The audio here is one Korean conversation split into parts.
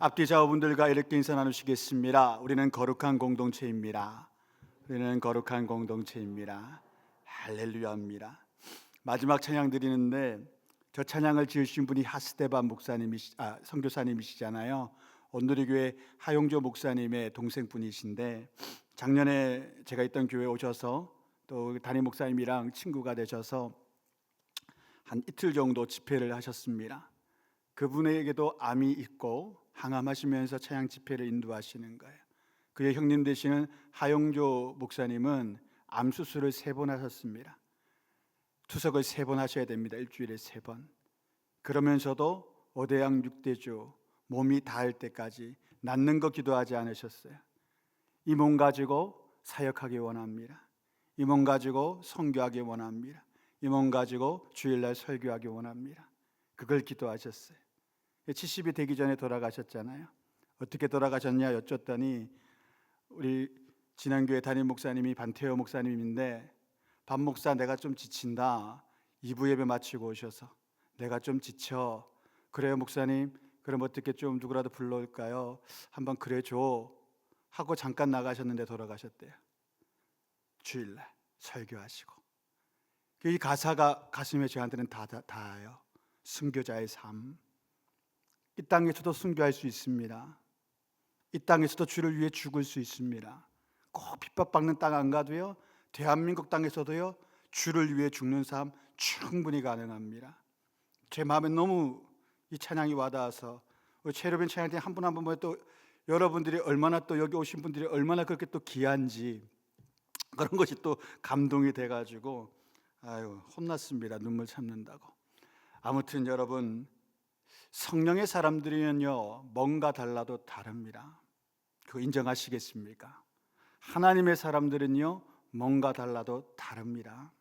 앞뒤 좌우분들과 이렇게 인사 나누시겠습니다. 우리는 거룩한 공동체입니다. 우리는 거룩한 공동체입니다. 할렐루야입니다. 마지막 찬양 드리는데 저 찬양을 지으신 분이 하스데반 선교사님이시잖아요. 온누리교회 하용조 목사님의 동생분이신데 작년에 제가 있던 교회에 오셔서 또 담임 목사님이랑 친구가 되셔서 한 이틀 정도 집회를 하셨습니다. 그분에게도 암이 있고 항암하시면서 찬양 집회를 인도하시는 거예요. 그의 형님 되시는 하용조 목사님은 암 수술을 3번 하셨습니다. 투석을 3번 하셔야 됩니다. 일주일에 3번. 그러면서도 오대양 6대주 몸이 닿을 때까지 낫는 거 기도하지 않으셨어요. 이 몸 가지고 사역하기 원합니다. 이 몸 가지고 선교하기 원합니다. 이 몸 가지고 주일날 설교하기 원합니다. 그걸 기도하셨어요. 70이 되기 전에 돌아가셨잖아요. 어떻게 돌아가셨냐 여쭸더니 우리 진안교회 담임 목사님이 반태호 목사님인데 반 목사 내가 좀 지친다. 2부 예배 마치고 오셔서 내가 좀 지쳐. 그래요 목사님? 그럼 어떻게 좀 누구라도 불러올까요? 한번 그래줘 하고 잠깐 나가셨는데 돌아가셨대요. 주일날 설교하시고. 이 가사가 가슴에 저한테는 닿아요. 순교자의 삶. 이 땅에서도 순교할 수 있습니다. 이 땅에서도 주를 위해 죽을 수 있습니다. 꼭 핍박받는 땅 안 가도요, 대한민국 땅에서도요, 주를 위해 죽는 삶 충분히 가능합니다. 제 마음에 너무 이 찬양이 와닿아서 체르빈 찬양 때 한 분 한 분 보면 또 여러분들이 얼마나 또 여기 오신 분들이 얼마나 그렇게 또 귀한지 그런 것이 또 감동이 돼가지고 아유 혼났습니다. 눈물 참는다고. 아무튼 여러분 성령의 사람들이면요 뭔가 달라도 다릅니다. 그거 인정하시겠습니까? 하나님의 사람들은요 뭔가 달라도 다릅니다.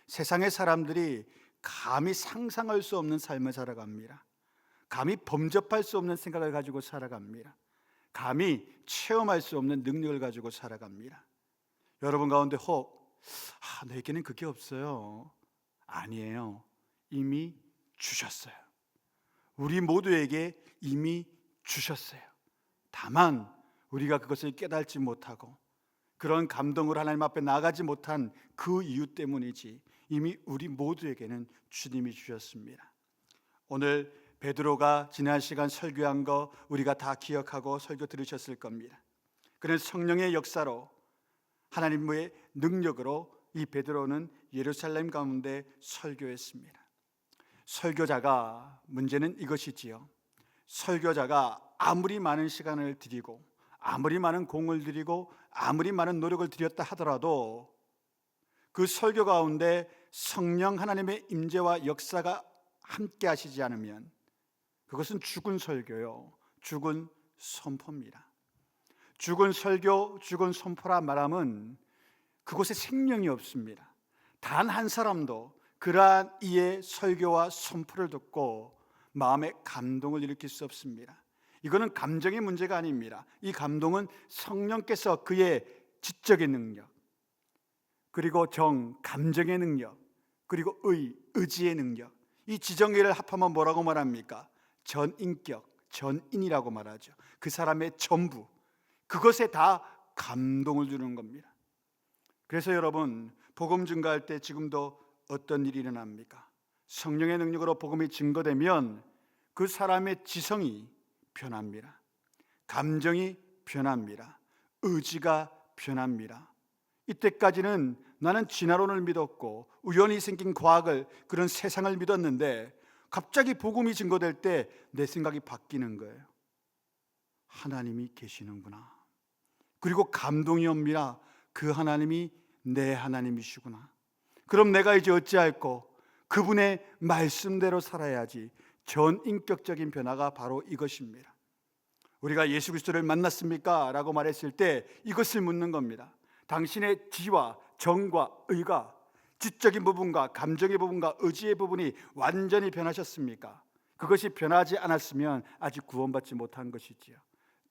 세상의 사람들이 감히 상상할 수 없는 삶을 살아갑니다. 감히 범접할 수 없는 생각을 가지고 살아갑니다. 감히 체험할 수 없는 능력을 가지고 살아갑니다. 여러분 가운데 혹 내게는 그게 없어요. 아니에요. 이미 주셨어요. 우리 모두에게 이미 주셨어요. 다만 우리가 그것을 깨닫지 못하고 그런 감동으로 하나님 앞에 나가지 못한 그 이유 때문이지 이미 우리 모두에게는 주님이 주셨습니다. 오늘 베드로가 지난 시간 설교한 거 우리가 다 기억하고 설교 들으셨을 겁니다. 그는 성령의 역사로 하나님의 능력으로 이 베드로는 예루살렘 가운데 설교했습니다. 설교자가 문제는 이것이지요. 설교자가 아무리 많은 시간을 들이고 아무리 많은 공을 들이고 아무리 많은 노력을 들였다 하더라도 그 설교 가운데 성령 하나님의 임재와 역사가 함께 하시지 않으면 그것은 죽은 설교요, 죽은 선포입니다. 죽은 설교, 죽은 선포라 말하면 그곳에 생명이 없습니다. 단 한 사람도 그러한 이의 설교와 선포를 듣고 마음에 감동을 일으킬 수 없습니다. 이거는 감정의 문제가 아닙니다. 이 감동은 성령께서 그의 지적인 능력, 그리고 감정의 능력, 그리고 의지의 능력, 이 지정의를 합하면 뭐라고 말합니까? 전인격, 전인이라고 말하죠. 그 사람의 전부, 그것에 다 감동을 주는 겁니다. 그래서 여러분 복음 증거할 때 지금도 어떤 일이 일어납니까? 성령의 능력으로 복음이 증거되면 그 사람의 지성이 변합니다. 감정이 변합니다. 의지가 변합니다. 이때까지는 나는 진화론을 믿었고 우연히 생긴 과학을, 그런 세상을 믿었는데 갑자기 복음이 증거될 때 내 생각이 바뀌는 거예요. 하나님이 계시는구나. 그리고 감동이 옵니다. 그 하나님이 내 하나님이시구나. 그럼 내가 이제 어찌할꼬? 그분의 말씀대로 살아야지. 전인격적인 변화가 바로 이것입니다. 우리가 예수 그리스도를 만났습니까? 라고 말했을 때 이것을 묻는 겁니다. 당신의 지와 정과 의가, 지적인 부분과 감정의 부분과 의지의 부분이 완전히 변하셨습니까? 그것이 변하지 않았으면 아직 구원받지 못한 것이지요.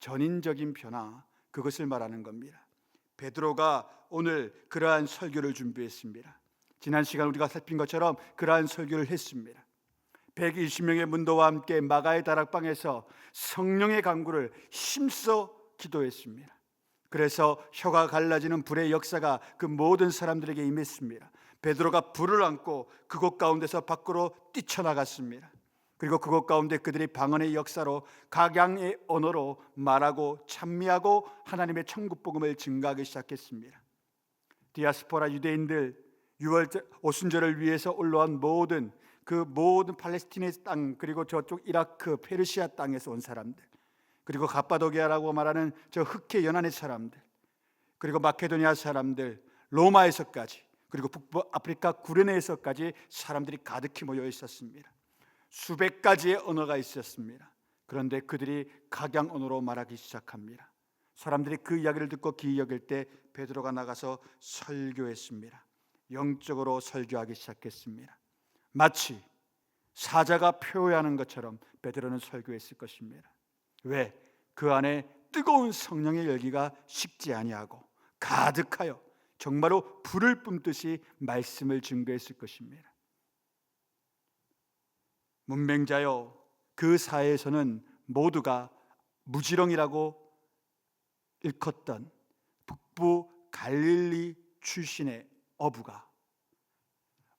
전인적인 변화, 그것을 말하는 겁니다. 베드로가 오늘 그러한 설교를 준비했습니다. 지난 시간 우리가 살핀 것처럼 그러한 설교를 했습니다. 120명의 문도와 함께 마가의 다락방에서 성령의 강구를 힘써 기도했습니다. 그래서 혀가 갈라지는 불의 역사가 그 모든 사람들에게 임했습니다. 베드로가 불을 안고 그곳 가운데서 밖으로 뛰쳐나갔습니다. 그리고 그곳 가운데 그들이 방언의 역사로 각양의 언어로 말하고 찬미하고 하나님의 천국 복음을 증가하기 시작했습니다. 디아스포라 유대인들, 6월 오순절을 위해서 올라온 모든 팔레스티나의 땅, 그리고 저쪽 이라크 페르시아 땅에서 온 사람들, 그리고 갑바도기아라고 말하는 저 흑해 연안의 사람들, 그리고 마케도니아 사람들, 로마에서까지, 그리고 북부 아프리카 구레네에서까지 사람들이 가득히 모여 있었습니다. 수백 가지의 언어가 있었습니다. 그런데 그들이 각양 언어로 말하기 시작합니다. 사람들이 그 이야기를 듣고 기이 여길 때 베드로가 나가서 설교했습니다. 영적으로 설교하기 시작했습니다. 마치 사자가 표효하는 것처럼 베드로는 설교했을 것입니다. 왜? 그 안에 뜨거운 성령의 열기가 식지 아니하고 가득하여 정말로 불을 뿜듯이 말씀을 증거했을 것입니다. 문맹자여, 그 사회에서는 모두가 무지렁이라고 일컫던 북부 갈릴리 출신의 어부가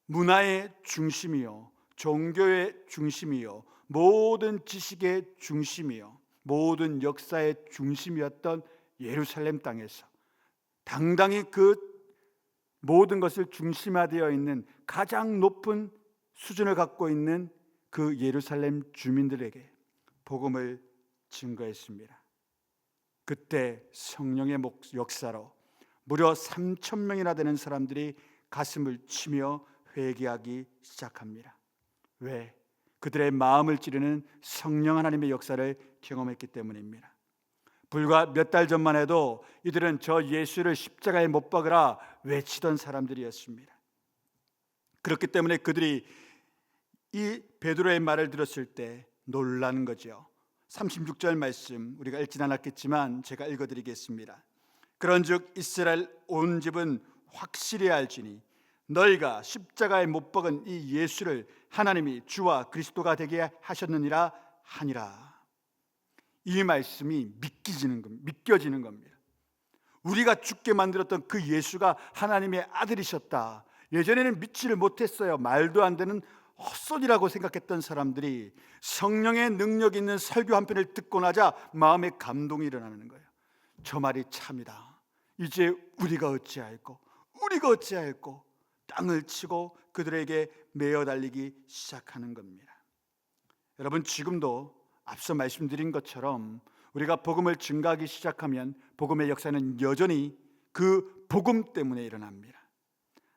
문화의 중심이요, 종교의 중심이요, 모든 지식의 중심이요, 모든 역사의 중심이었던 예루살렘 땅에서 당당히 그 모든 것을 중심화되어 있는 가장 높은 수준을 갖고 있는 그 예루살렘 주민들에게 복음을 증거했습니다. 그때 성령의 역사로 무려 3,000명이나 되는 사람들이 가슴을 치며 회개하기 시작합니다. 왜? 그들의 마음을 찌르는 성령 하나님의 역사를 경험했기 때문입니다. 불과 몇 달 전만 해도 이들은 저 예수를 십자가에 못 박으라 외치던 사람들이었습니다. 그렇기 때문에 그들이 이 베드로의 말을 들었을 때 놀란 거죠. 36절 말씀 우리가 읽진 않았겠지만 제가 읽어드리겠습니다. 그런즉 이스라엘 온 집은 확실히 알지니 너희가 십자가에 못 박은 이 예수를 하나님이 주와 그리스도가 되게 하셨느니라 하니라. 이 말씀이 믿겨지는 겁니다. 우리가 죽게 만들었던 그 예수가 하나님의 아들이셨다. 예전에는 믿지를 못했어요. 말도 안 되는 헛소리라고 생각했던 사람들이 성령의 능력 있는 설교 한 편을 듣고 나자 마음에 감동이 일어나는 거예요. 저 말이 참이다. 이제 우리가 어찌할꼬 땅을 치고 그들에게 메어 달리기 시작하는 겁니다. 여러분, 지금도 앞서 말씀드린 것처럼 우리가 복음을 증가하기 시작하면 복음의 역사는 여전히 그 복음 때문에 일어납니다.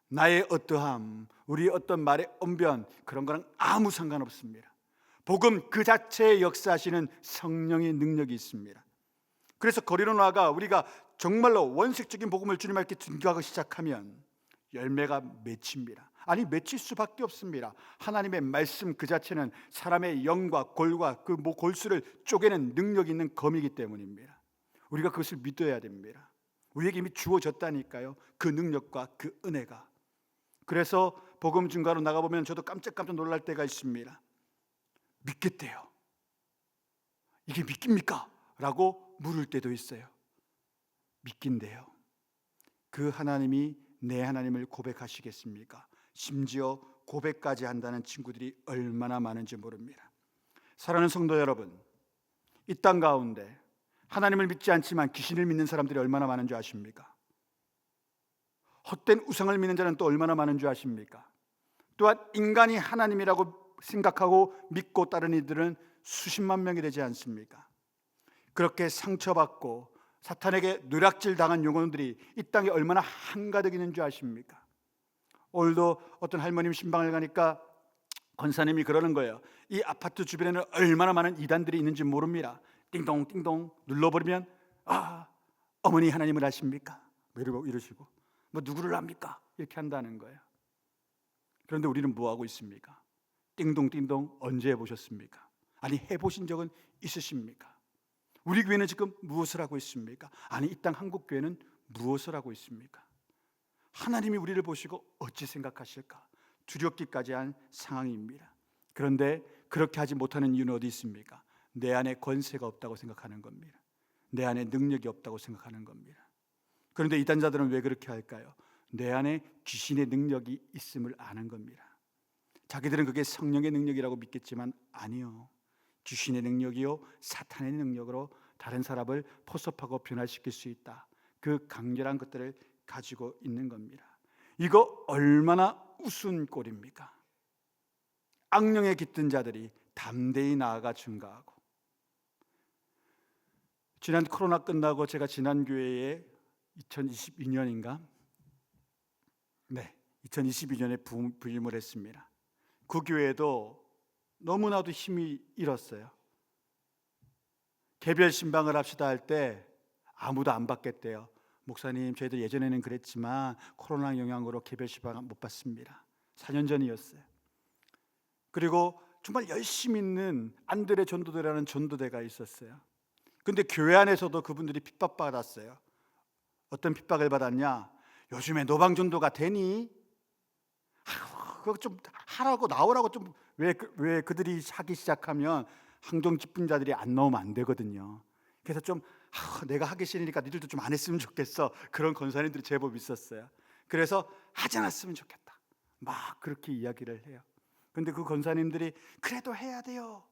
나의 어떠함, 우리 어떤 말의 언변, 그런 거랑 아무 상관없습니다. 복음 그 자체에 역사하시는 성령의 능력이 있습니다. 그래서 거리로 나아가 우리가 정말로 원색적인 복음을 주님께 증거하기 시작하면 열매가 맺힙니다. 아니, 맺힐 수밖에 없습니다. 하나님의 말씀 그 자체는 사람의 영과 골과 그 골수를 쪼개는 능력이 있는 검이기 때문입니다. 우리가 그것을 믿어야 됩니다. 우리에게 이미 주어졌다니까요, 그 능력과 그 은혜가. 그래서 복음 증거로 나가보면 저도 깜짝깜짝 놀랄 때가 있습니다. 믿겠대요. 이게 믿깁니까? 라고 물을 때도 있어요. 믿긴대요. 그 하나님이 내 하나님을 고백하시겠습니까? 심지어 고백까지 한다는 친구들이 얼마나 많은지 모릅니다. 사랑하는 성도 여러분, 이 땅 가운데 하나님을 믿지 않지만 귀신을 믿는 사람들이 얼마나 많은 줄 아십니까? 헛된 우상을 믿는 자는 또 얼마나 많은 줄 아십니까? 또한 인간이 하나님이라고 생각하고 믿고 따르는 이들은 수십만 명이 되지 않습니까? 그렇게 상처받고 사탄에게 누락질 당한 영혼들이 이 땅에 얼마나 한가득 있는 줄 아십니까? 오늘도 어떤 할머님 신방을 가니까 권사님이 그러는 거예요. 이 아파트 주변에는 얼마나 많은 이단들이 있는지 모릅니다. 띵동 띵동 눌러버리면 어머니 하나님을 아십니까? 이러시고 누구를 압니까? 이렇게 한다는 거예요. 그런데 우리는 뭐하고 있습니까? 띵동 띵동 언제 해보셨습니까? 아니, 해보신 적은 있으십니까? 우리 교회는 지금 무엇을 하고 있습니까? 아니, 이 땅 한국교회는 무엇을 하고 있습니까? 하나님이 우리를 보시고 어찌 생각하실까? 두렵기까지 한 상황입니다. 그런데 그렇게 하지 못하는 이유는 어디 있습니까? 내 안에 권세가 없다고 생각하는 겁니다. 내 안에 능력이 없다고 생각하는 겁니다. 그런데 이단자들은 왜 그렇게 할까요? 내 안에 귀신의 능력이 있음을 아는 겁니다. 자기들은 그게 성령의 능력이라고 믿겠지만 아니요, 귀신의 능력이요 사탄의 능력으로 다른 사람을 포섭하고 변화시킬 수 있다. 그 강렬한 것들을 가지고 있는 겁니다. 이거 얼마나 우스운 꼴입니까? 악령에 깃든 자들이 담대히 나아가 증거하고, 지난 코로나 끝나고 제가 지난 교회에 2022년인가? 네, 2022년에 부임을 했습니다. 그 교회도 너무나도 힘이 잃었어요. 개별 신방을 합시다 할 때 아무도 안 받겠대요. 목사님, 저희들 예전에는 그랬지만 코로나 영향으로 개별 신방 못 받습니다. 4년 전이었어요. 그리고 정말 열심히 있는 안드레 전도대라는 전도대가 있었어요. 근데 교회 안에서도 그분들이 핍박받았어요. 어떤 핍박을 받았냐? 요즘에 노방전도가 되니? 그거 좀 하라고, 나오라고. 좀 왜 그들이 하기 시작하면 항종 집분자들이 안 나오면 안 되거든요. 그래서 좀 내가 하기 싫으니까 니들도 좀 안 했으면 좋겠어. 그런 권사님들이 제법 있었어요. 그래서 하지 않았으면 좋겠다, 막 그렇게 이야기를 해요. 근데 그 권사님들이 그래도 해야 돼요.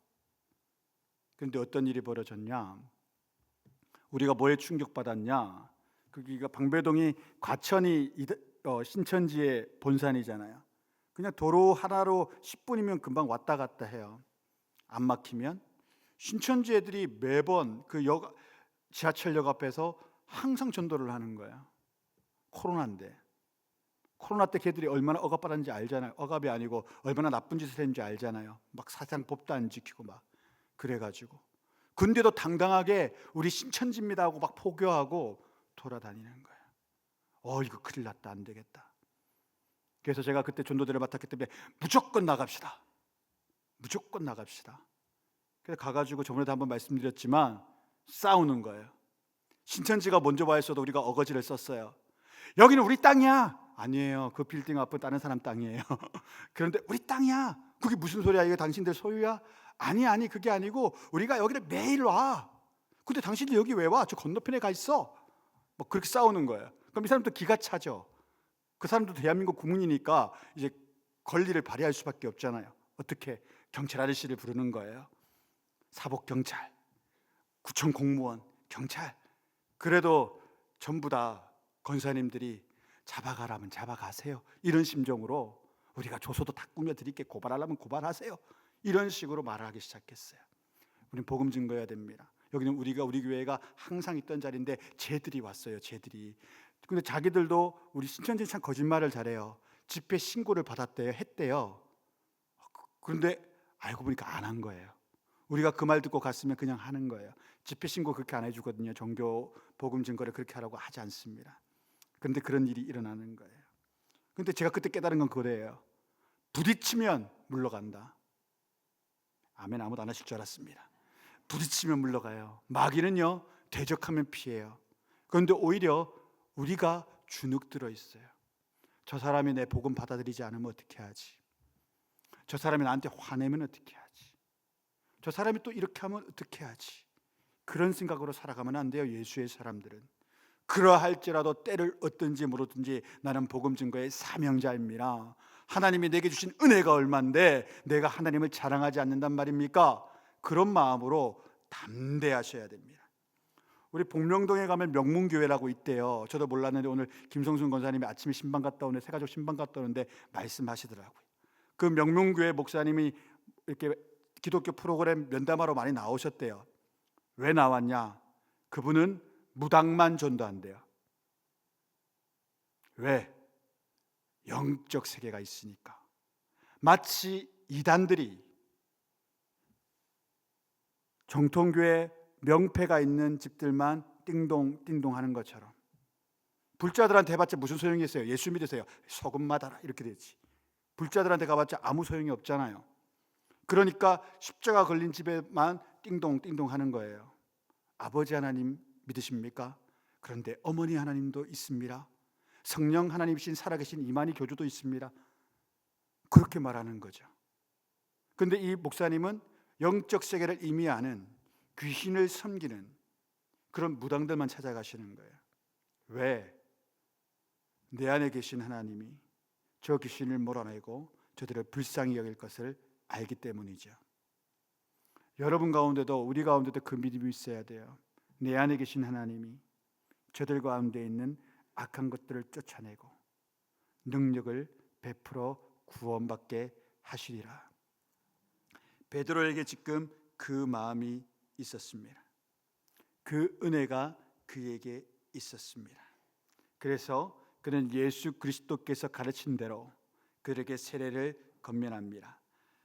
그런데 어떤 일이 벌어졌냐? 우리가 뭐에 충격받았냐? 거기가 방배동이 과천이 신천지의 본산이잖아요. 그냥 도로 하나로 10분이면 금방 왔다 갔다 해요. 안 막히면. 신천지 애들이 매번 그 지하철역 앞에서 항상 전도를 하는 거야. 코로나인데. 코로나 때 걔들이 얼마나 억압받았는지 알잖아요. 억압이 아니고 얼마나 나쁜 짓을 했는지 알잖아요. 막 사상법도 안 지키고 막 그래가지고. 근데도 당당하게 우리 신천지입니다 하고 막 포교하고 돌아다니는 거예요. 이거 큰일 났다, 안 되겠다. 그래서 제가 그때 전도대를 맡았기 때문에 무조건 나갑시다. 무조건 나갑시다. 그래서 가가지고 저번에도 한번 말씀드렸지만 싸우는 거예요. 신천지가 먼저 와 있어도 우리가 어거지를 썼어요. 여기는 우리 땅이야. 아니에요. 그 빌딩 앞은 다른 사람 땅이에요. 그런데 우리 땅이야. 그게 무슨 소리야? 이거 당신들 소유야? 아니 그게 아니고 우리가 여기를 매일 와. 근데 당신들 여기 왜 와? 저 건너편에 가 있어. 뭐 그렇게 싸우는 거예요. 그럼 이 사람도 기가 차죠. 그 사람도 대한민국 국민이니까 이제 권리를 발휘할 수밖에 없잖아요. 어떻게? 경찰 아저씨를 부르는 거예요. 사복 경찰, 구청 공무원, 경찰. 그래도 전부 다 권사님들이 잡아가라면 잡아가세요. 이런 심정으로 우리가 조서도 다 꾸며드릴게, 고발하려면 고발하세요. 이런 식으로 말을 하기 시작했어요. 우리는 복음 증거해야 됩니다. 여기는 우리 교회가 항상 있던 자리인데 쟤들이 왔어요. 쟤들이. 근데 자기들도 우리 신천지 참 거짓말을 잘해요. 집회 신고를 받았대요. 했대요. 그런데 알고 보니까 안 한 거예요. 우리가 그 말 듣고 갔으면 그냥 하는 거예요. 집회 신고 그렇게 안 해주거든요. 종교 복음 증거를 그렇게 하라고 하지 않습니다. 그런데 그런 일이 일어나는 거예요. 그런데 제가 그때 깨달은 건 그거예요. 부딪히면 물러간다. 아멘. 아무도 안 하실 줄 알았습니다. 부딪히면 물러가요. 마귀는요, 대적하면 피해요. 그런데 오히려 우리가 주눅 들어 있어요. 저 사람이 내 복음 받아들이지 않으면 어떻게 하지? 저 사람이 나한테 화내면 어떻게 하지? 저 사람이 또 이렇게 하면 어떻게 하지? 그런 생각으로 살아가면 안 돼요. 예수의 사람들은. 그러할지라도 때를 얻든지 물었든지 나는 복음 증거의 사명자입니다. 하나님이 내게 주신 은혜가 얼만데 내가 하나님을 자랑하지 않는단 말입니까? 그런 마음으로 담대하셔야 됩니다. 우리 복명동에 가면 명문교회라고 있대요. 저도 몰랐는데 오늘 김성순 권사님이 아침에 신방 갔다 오는데 새가족 신방 갔다 오는데 말씀하시더라고요. 그 명문교회 목사님이 이렇게 기독교 프로그램 면담하러 많이 나오셨대요. 왜 나왔냐? 그분은 무당만 전도한대요. 왜? 영적 세계가 있으니까. 마치 이단들이 정통교회 명패가 있는 집들만 띵동 띵동 하는 것처럼. 불자들한테 해봤자 무슨 소용이 있어요? 예수 믿으세요. 소금 맞아라 이렇게 되지. 불자들한테 가봤자 아무 소용이 없잖아요. 그러니까 십자가 걸린 집에만 띵동 띵동 하는 거예요. 아버지 하나님 믿으십니까? 그런데 어머니 하나님도 있습니다. 성령 하나님이신 살아계신 이만희 교주도 있습니다. 그렇게 말하는 거죠. 근데 이 목사님은 영적 세계를 이미 아는, 귀신을 섬기는 그런 무당들만 찾아가시는 거예요. 왜? 내 안에 계신 하나님이 저 귀신을 몰아내고 저들을 불쌍히 여길 것을 알기 때문이죠. 여러분 가운데도, 우리 가운데도 그 믿음이 있어야 돼요. 내 안에 계신 하나님이 저들 가운데 있는 악한 것들을 쫓아내고 능력을 베풀어 구원받게 하시리라. 베드로에게 지금 그 마음이 있었습니다. 그 은혜가 그에게 있었습니다. 그래서 그는 예수 그리스도께서 가르친 대로 그에게 세례를 건면합니다.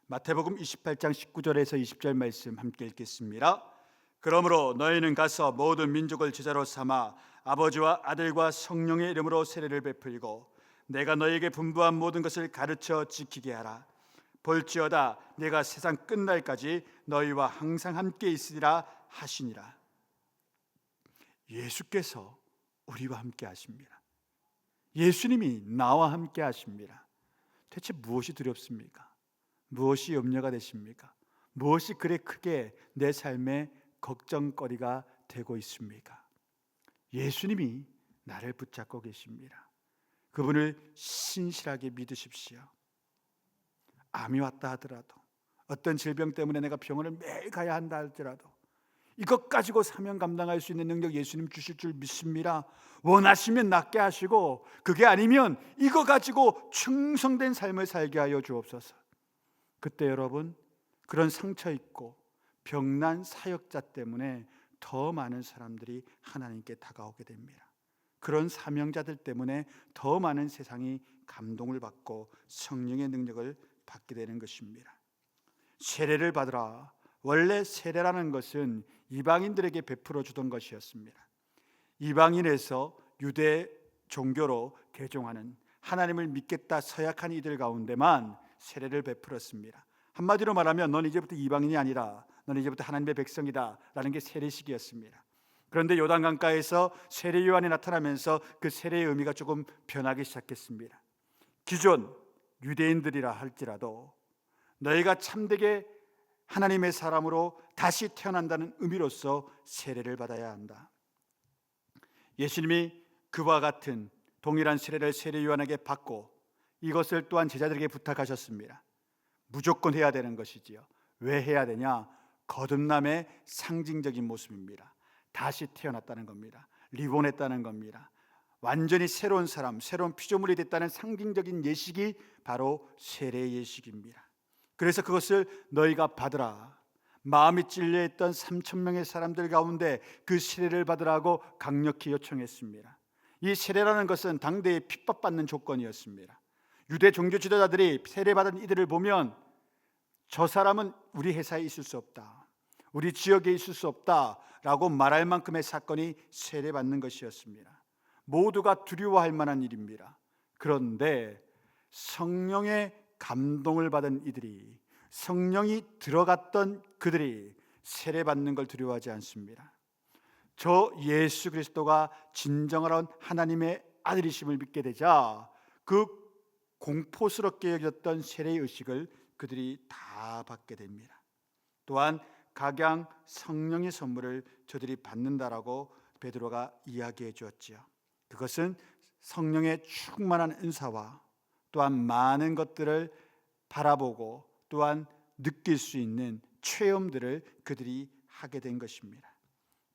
마태복음 28장 19절에서 20절 말씀 함께 읽겠습니다. 그러므로 너희는 가서 모든 민족을 제자로 삼아 아버지와 아들과 성령의 이름으로 세례를 베풀고 내가 너희에게 분부한 모든 것을 가르쳐 지키게 하라. 볼지어다 내가 세상 끝날까지 너희와 항상 함께 있으리라 하시니라. 예수께서 우리와 함께 하십니다. 예수님이 나와 함께 하십니다. 대체 무엇이 두렵습니까? 무엇이 염려가 되십니까? 무엇이 그래 크게 내 삶의 걱정거리가 되고 있습니까? 예수님이 나를 붙잡고 계십니다. 그분을 신실하게 믿으십시오. 암이 왔다 하더라도, 어떤 질병 때문에 내가 병원을 매일 가야 한다 할지라도 이것 가지고 사명 감당할 수 있는 능력 예수님 주실 줄 믿습니다. 원하시면 낫게 하시고, 그게 아니면 이거 가지고 충성된 삶을 살게 하여 주옵소서. 그때 여러분, 그런 상처 있고 병난 사역자 때문에 더 많은 사람들이 하나님께 다가오게 됩니다. 그런 사명자들 때문에 더 많은 세상이 감동을 받고 성령의 능력을 받게 되는 것입니다. 세례를 받으라. 원래 세례라는 것은 이방인들에게 베풀어 주던 것이었습니다. 이방인에서 유대 종교로 개종하는, 하나님을 믿겠다 서약한 이들 가운데만 세례를 베풀었습니다. 한마디로 말하면 넌 이제부터 이방인이 아니라 넌 이제부터 하나님의 백성이다 라는 게 세례식이었습니다. 그런데 요단강가에서 세례 요한이 나타나면서 그 세례의 의미가 조금 변하기 시작했습니다. 기존 유대인들이라 할지라도 너희가 참되게 하나님의 사람으로 다시 태어난다는 의미로서 세례를 받아야 한다. 예수님이 그와 같은 동일한 세례를 세례 요한에게 받고 이것을 또한 제자들에게 부탁하셨습니다. 무조건 해야 되는 것이지요. 왜 해야 되냐? 거듭남의 상징적인 모습입니다. 다시 태어났다는 겁니다. 리본했다는 겁니다. 완전히 새로운 사람, 새로운 피조물이 됐다는 상징적인 예식이 바로 세례 예식입니다. 그래서 그것을 너희가 받으라. 마음이 찔려있던 3,000명의 사람들 가운데 그 세례를 받으라고 강력히 요청했습니다. 이 세례라는 것은 당대에 핍박받는 조건이었습니다. 유대 종교 지도자들이 세례받은 이들을 보면 저 사람은 우리 회사에 있을 수 없다, 우리 지역에 있을 수 없다라고 말할 만큼의 사건이 세례받는 것이었습니다. 모두가 두려워할 만한 일입니다. 그런데 성령의 감동을 받은 이들이, 성령이 들어갔던 그들이 세례받는 걸 두려워하지 않습니다. 저 예수 그리스도가 진정한 하나님의 아들이심을 믿게 되자 그 공포스럽게 여겼던 세례의 의식을 그들이 다 받게 됩니다. 또한 각양 성령의 선물을 저들이 받는다라고 베드로가 이야기해 주었지요. 그것은 성령의 충만한 은사와 또한 많은 것들을 바라보고 또한 느낄 수 있는 체험들을 그들이 하게 된 것입니다.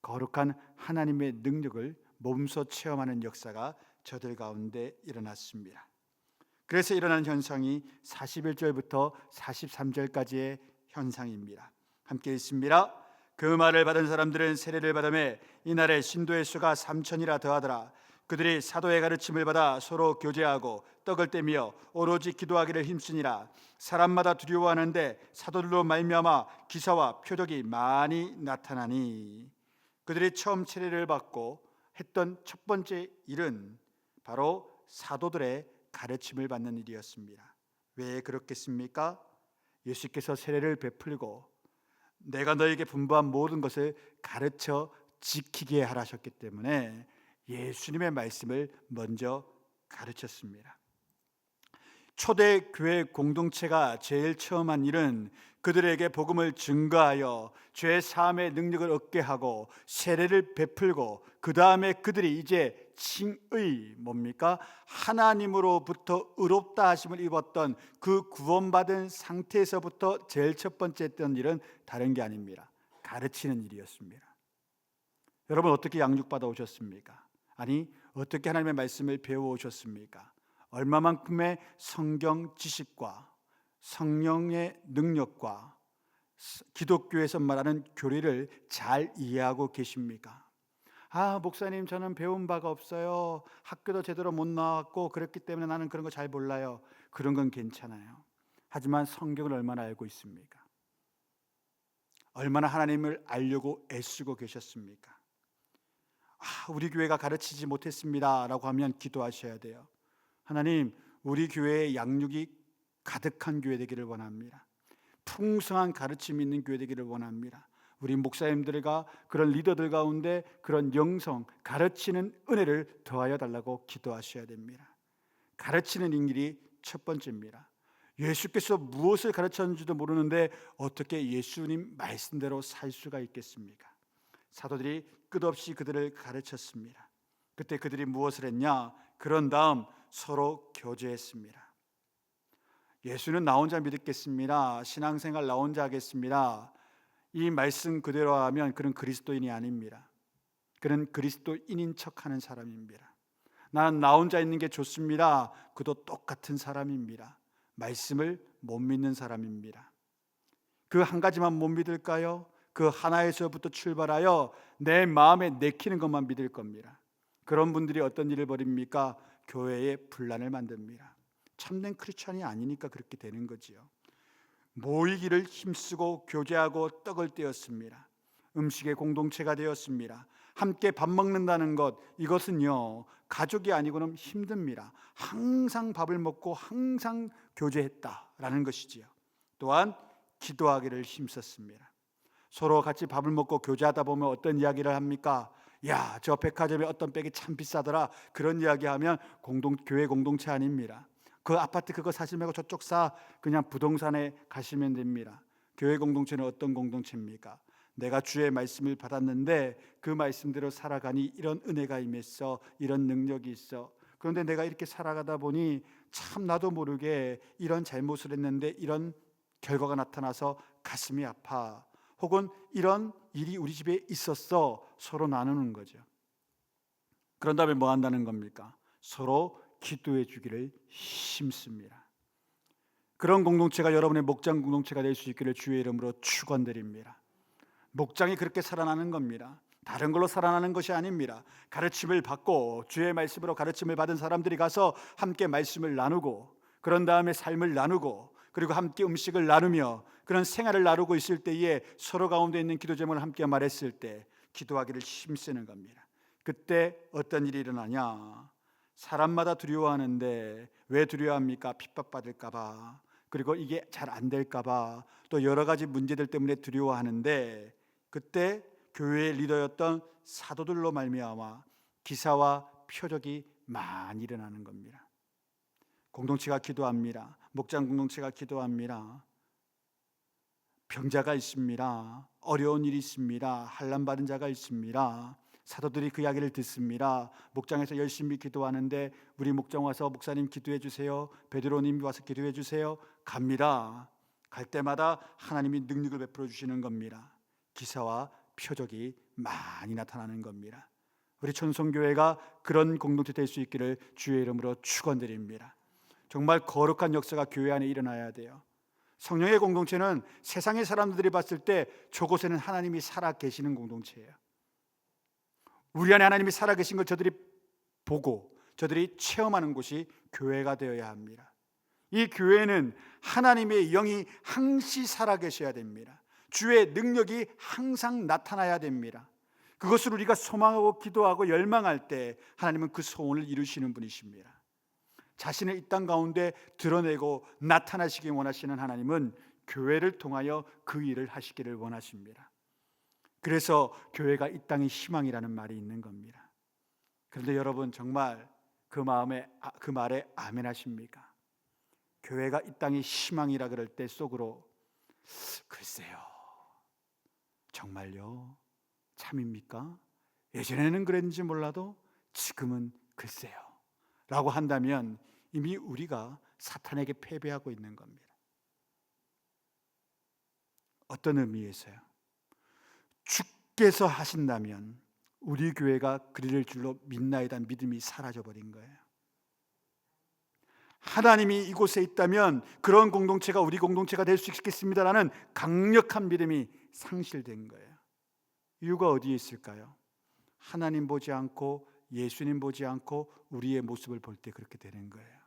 거룩한 하나님의 능력을 몸소 체험하는 역사가 저들 가운데 일어났습니다. 그래서 일어난 현상이 41절부터 43절까지의 현상입니다. 함께 읽습니다. 그 말을 받은 사람들은 세례를 받으며 이날에 신도의 수가 3,000이라 더하더라. 그들이 사도의 가르침을 받아 서로 교제하고 떡을 떼며 오로지 기도하기를 힘쓰니라. 사람마다 두려워하는데 사도들로 말미암아 기사와 표적이 많이 나타나니. 그들이 처음 세례를 받고 했던 첫 번째 일은 바로 사도들의 가르침을 받는 일이었습니다. 왜 그렇겠습니까? 예수께서 세례를 베풀고 내가 너에게 분부한 모든 것을 가르쳐 지키게 하라셨기 때문에 예수님의 말씀을 먼저 가르쳤습니다. 초대 교회 공동체가 제일 처음 한 일은 그들에게 복음을 증거하여 죄 사함의 능력을 얻게 하고 세례를 베풀고 그 다음에 그들이 이제 칭의 뭡니까? 하나님으로부터 의롭다 하심을 입었던 그 구원받은 상태에서부터 제일 첫 번째 했던 일은 다른 게 아닙니다. 가르치는 일이었습니다. 여러분 어떻게 양육받아 오셨습니까? 아니 어떻게 하나님의 말씀을 배워 오셨습니까? 얼마만큼의 성경 지식과 성령의 능력과 기독교에서 말하는 교리를 잘 이해하고 계십니까? 목사님 저는 배운 바가 없어요. 학교도 제대로 못 나왔고 그렇기 때문에 나는 그런 거 잘 몰라요. 그런 건 괜찮아요. 하지만 성경을 얼마나 알고 있습니까? 얼마나 하나님을 알려고 애쓰고 계셨습니까? 우리 교회가 가르치지 못했습니다 라고 하면 기도하셔야 돼요. 하나님 우리 교회의 양육이 가득한 교회 되기를 원합니다. 풍성한 가르침이 있는 교회 되기를 원합니다. 우리 목사님들과 그런 리더들 가운데 그런 영성, 가르치는 은혜를 더하여 달라고 기도하셔야 됩니다. 가르치는 일이 첫 번째입니다. 예수께서 무엇을 가르쳤는지도 모르는데 어떻게 예수님 말씀대로 살 수가 있겠습니까? 사도들이 끝없이 그들을 가르쳤습니다. 그때 그들이 무엇을 했냐? 그런 다음 서로 교제했습니다. 예수는 나 혼자 믿겠습니다. 신앙생활 나 혼자 하겠습니다. 이 말씀 그대로 하면 그는 그리스도인이 아닙니다. 그는 그리스도인인 척하는 사람입니다. 나는 나 혼자 있는 게 좋습니다. 그도 똑같은 사람입니다. 말씀을 못 믿는 사람입니다. 그 한 가지만 못 믿을까요? 그 하나에서부터 출발하여 내 마음에 내키는 것만 믿을 겁니다. 그런 분들이 어떤 일을 벌입니까? 교회에 분란을 만듭니다. 참된 크리스찬이 아니니까 그렇게 되는 거지요. 모이기를 힘쓰고 교제하고 떡을 떼었습니다. 음식의 공동체가 되었습니다. 함께 밥 먹는다는 것, 이것은요 가족이 아니고는 힘듭니다. 항상 밥을 먹고 항상 교제했다라는 것이지요. 또한 기도하기를 힘썼습니다. 서로 같이 밥을 먹고 교제하다 보면 어떤 이야기를 합니까? 야, 저 백화점에 어떤 백이 참 비싸더라. 그런 이야기하면 교회 공동체 아닙니다. 그 아파트 그거 사지 말고 저쪽 사. 그냥 부동산에 가시면 됩니다. 교회 공동체는 어떤 공동체입니까? 내가 주의 말씀을 받았는데 그 말씀대로 살아가니 이런 은혜가 임했어, 이런 능력이 있어. 그런데 내가 이렇게 살아가다 보니 참 나도 모르게 이런 잘못을 했는데 이런 결과가 나타나서 가슴이 아파. 혹은 이런 일이 우리 집에 있었어. 서로 나누는 거죠. 그런 다음에 뭐 한다는 겁니까? 서로 기도해 주기를 힘씁니다. 그런 공동체가 여러분의 목장 공동체가 될 수 있기를 주의 이름으로 축원드립니다. 목장이 그렇게 살아나는 겁니다. 다른 걸로 살아나는 것이 아닙니다. 가르침을 받고 주의 말씀으로 가르침을 받은 사람들이 가서 함께 말씀을 나누고 그런 다음에 삶을 나누고 그리고 함께 음식을 나누며 그런 생활을 나누고 있을 때에 서로 가운데 있는 기도 제목을 함께 말했을 때 기도하기를 힘쓰는 겁니다. 그때 어떤 일이 일어나냐? 사람마다 두려워하는데 왜 두려워합니까? 핍박받을까 봐, 그리고 이게 잘 안 될까 봐, 또 여러 가지 문제들 때문에 두려워하는데 그때 교회의 리더였던 사도들로 말미암아 기사와 표적이 많이 일어나는 겁니다. 공동체가 기도합니다. 목장 공동체가 기도합니다. 병자가 있습니다. 어려운 일이 있습니다. 환난 받은 자가 있습니다. 사도들이 그 이야기를 듣습니다. 목장에서 열심히 기도하는데 우리 목장 와서 목사님 기도해 주세요. 베드로님 와서 기도해 주세요. 갑니다. 갈 때마다 하나님이 능력을 베풀어 주시는 겁니다. 기사와 표적이 많이 나타나는 겁니다. 우리 천성교회가 그런 공동체 될 수 있기를 주의 이름으로 축원드립니다. 정말 거룩한 역사가 교회 안에 일어나야 돼요. 성령의 공동체는 세상의 사람들이 봤을 때 저곳에는 하나님이 살아 계시는 공동체예요. 우리 안에 하나님이 살아 계신 걸 저들이 보고 저들이 체험하는 곳이 교회가 되어야 합니다. 이 교회는 하나님의 영이 항시 살아 계셔야 됩니다. 주의 능력이 항상 나타나야 됩니다. 그것을 우리가 소망하고 기도하고 열망할 때 하나님은 그 소원을 이루시는 분이십니다. 자신의 이 땅 가운데 드러내고 나타나시기 원하시는 하나님은 교회를 통하여 그 일을 하시기를 원하십니다. 그래서 교회가 이 땅의 희망이라는 말이 있는 겁니다. 그런데 여러분 정말 그 말에 아멘 하십니까? 교회가 이 땅의 희망이라 그럴 때 속으로 글쎄요, 정말요? 참입니까? 예전에는 그랬는지 몰라도 지금은 글쎄요 라고 한다면 이미 우리가 사탄에게 패배하고 있는 겁니다. 어떤 의미에서요? 주께서 하신다면 우리 교회가 그리를 줄로 믿나이다는 믿음이 사라져버린 거예요. 하나님이 이곳에 있다면 그런 공동체가 우리 공동체가 될 수 있겠습니다라는 강력한 믿음이 상실된 거예요. 이유가 어디에 있을까요? 하나님 보지 않고 예수님 보지 않고 우리의 모습을 볼 때 그렇게 되는 거예요.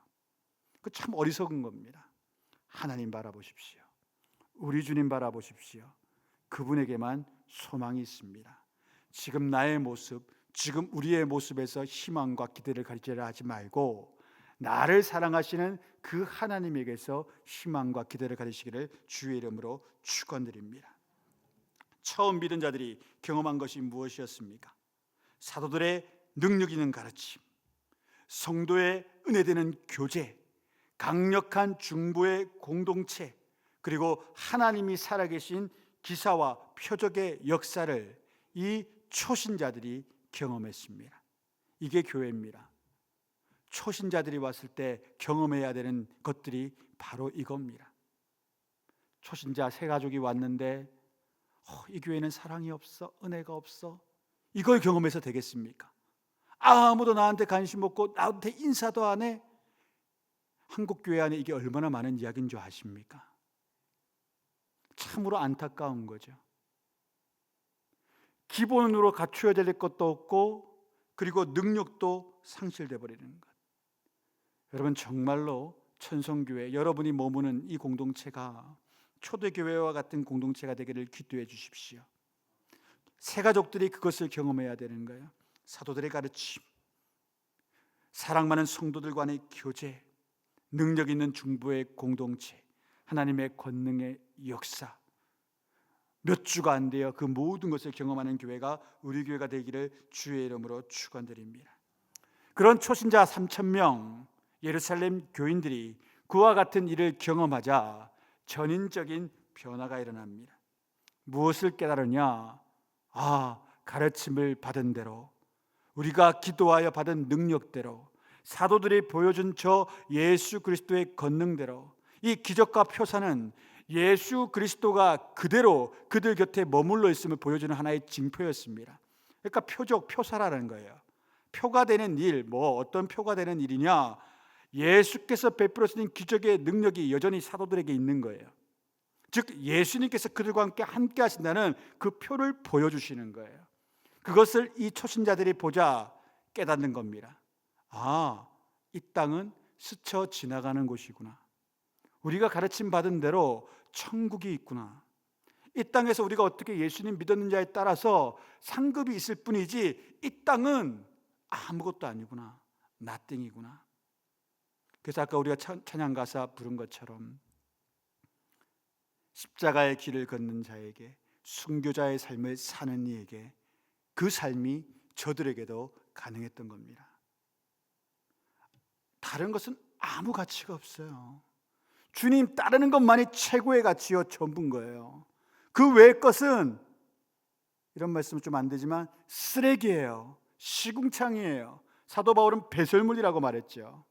그 참 어리석은 겁니다. 하나님 바라보십시오. 우리 주님 바라보십시오. 그분에게만 소망이 있습니다. 지금 나의 모습, 지금 우리의 모습에서 희망과 기대를 가지려 하지 말고 나를 사랑하시는 그 하나님에게서 희망과 기대를 가지시기를 주의 이름으로 축원드립니다. 처음 믿은 자들이 경험한 것이 무엇이었습니까? 사도들의 능력 있는 가르침, 성도의 은혜되는 교제, 강력한 중보의 공동체, 그리고 하나님이 살아계신 기사와 표적의 역사를 이 초신자들이 경험했습니다. 이게 교회입니다. 초신자들이 왔을 때 경험해야 되는 것들이 바로 이겁니다. 초신자 세 가족이 왔는데 이 교회는 사랑이 없어, 은혜가 없어. 이걸 경험해서 되겠습니까? 아무도 나한테 관심 없고 나한테 인사도 안 해. 한국 교회 안에 이게 얼마나 많은 이야기인 줄 아십니까? 참으로 안타까운 거죠. 기본으로 갖추어야 될 것도 없고 그리고 능력도 상실돼 버리는 것. 여러분 정말로 천성교회 여러분이 머무는 이 공동체가 초대교회와 같은 공동체가 되기를 기도해 주십시오. 새가족들이 그것을 경험해야 되는 거예요. 사도들의 가르침, 사랑 많은 성도들 간의 교제, 능력 있는 중보의 공동체, 하나님의 권능의 역사, 몇 주가 안 돼요. 그 모든 것을 경험하는 교회가 우리 교회가 되기를 주의 이름으로 축원드립니다. 그런 초신자 3,000명 예루살렘 교인들이 그와 같은 일을 경험하자 전인적인 변화가 일어납니다. 무엇을 깨달으냐? 가르침을 받은 대로, 우리가 기도하여 받은 능력대로, 사도들이 보여준 저 예수 그리스도의 권능대로 이 기적과 표사는 예수 그리스도가 그대로 그들 곁에 머물러 있음을 보여주는 하나의 징표였습니다. 그러니까 표적, 표사라는 거예요. 표가 되는 일, 어떤 표가 되는 일이냐? 예수께서 베풀어주신 기적의 능력이 여전히 사도들에게 있는 거예요. 즉 예수님께서 그들과 함께 하신다는 그 표를 보여주시는 거예요. 그것을 이 초신자들이 보자 깨닫는 겁니다. 이 땅은 스쳐 지나가는 곳이구나. 우리가 가르침 받은 대로 천국이 있구나. 이 땅에서 우리가 어떻게 예수님 믿었느냐에 따라서 상급이 있을 뿐이지 이 땅은 아무것도 아니구나. 나띵이구나. 그래서 아까 우리가 찬양 가사 부른 것처럼 십자가의 길을 걷는 자에게, 순교자의 삶을 사는 이에게 그 삶이 저들에게도 가능했던 겁니다. 다른 것은 아무 가치가 없어요. 주님 따르는 것만이 최고의 가치요 전부인 거예요. 그 외의 것은, 이런 말씀은 좀 안 되지만, 쓰레기예요. 시궁창이에요. 사도 바울은 배설물이라고 말했죠.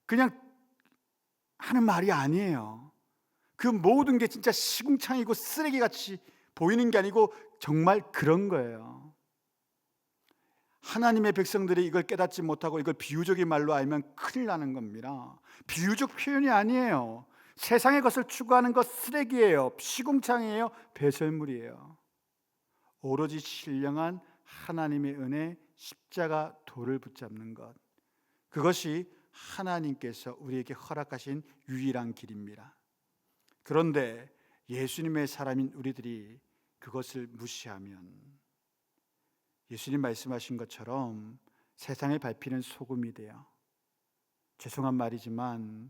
그냥 하는 말이 아니에요. 그 모든 게 진짜 시궁창이고 쓰레기같이 보이는 게 아니고 정말 그런 거예요. 하나님의 백성들이 이걸 깨닫지 못하고 이걸 비유적인 말로 알면 큰일 나는 겁니다. 비유적 표현이 아니에요. 세상의 것을 추구하는 것 쓰레기예요. 시궁창이에요. 배설물이에요. 오로지 신령한 하나님의 은혜, 십자가 도를 붙잡는 것, 그것이 하나님께서 우리에게 허락하신 유일한 길입니다. 그런데 예수님의 사람인 우리들이 그것을 무시하면 예수님 말씀하신 것처럼 세상에 밟히는 소금이 돼요. 죄송한 말이지만